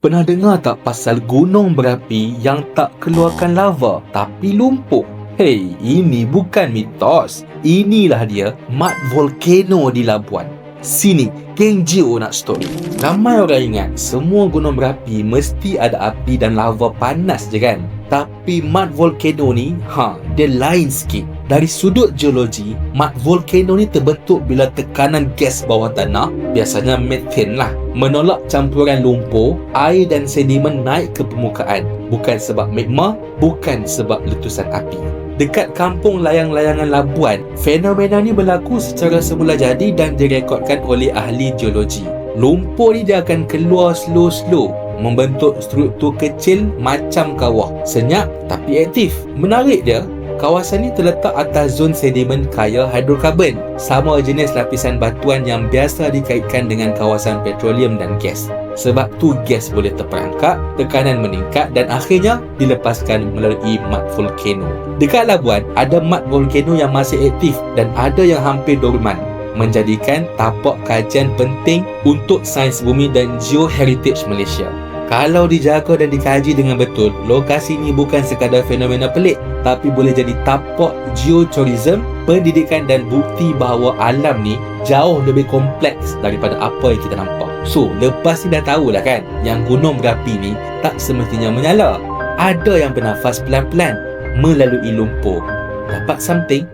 Pernah dengar tak pasal gunung berapi yang tak keluarkan lava tapi lumpur? Hei, ini bukan mitos. Inilah dia, Mud Volcano di Labuan. Sini, geng Gio nak story. Ramai orang ingat semua gunung berapi mesti ada api dan lava panas je kan? Tapi Mud Volcano ni, dia lain sikit. Dari sudut geologi, Mud Volcano ni terbentuk bila tekanan gas bawah tanah, biasanya methane lah, menolak campuran lumpur, air dan sedimen naik ke permukaan. Bukan sebab magma, bukan sebab letusan api. Dekat kampung layang-layangan Labuan, fenomena ni berlaku secara semula jadi dan direkodkan oleh ahli geologi. Lumpur ni dia akan keluar slow-slow, membentuk struktur kecil macam kawah. Senyap tapi aktif. Menarik dia, kawasan ni terletak atas zon sedimen kaya hidrokarbon, sama jenis lapisan batuan yang biasa dikaitkan dengan kawasan petroleum dan gas. Sebab tu gas boleh terperangkap, tekanan meningkat dan akhirnya dilepaskan melalui mud volcano. Dekat Labuan, ada mud volcano yang masih aktif dan ada yang hampir dorman, menjadikan tapak kajian penting untuk sains bumi dan geoheritage Malaysia. Kalau dijaga dan dikaji dengan betul, lokasi ni bukan sekadar fenomena pelik, tapi boleh jadi tapak geotourism, pendidikan dan bukti bahawa alam ni jauh lebih kompleks daripada apa yang kita nampak. So, lepas ni dah tahulah kan, yang gunung berapi ni tak semestinya menyala. Ada yang bernafas pelan-pelan melalui lumpur. Dapat something?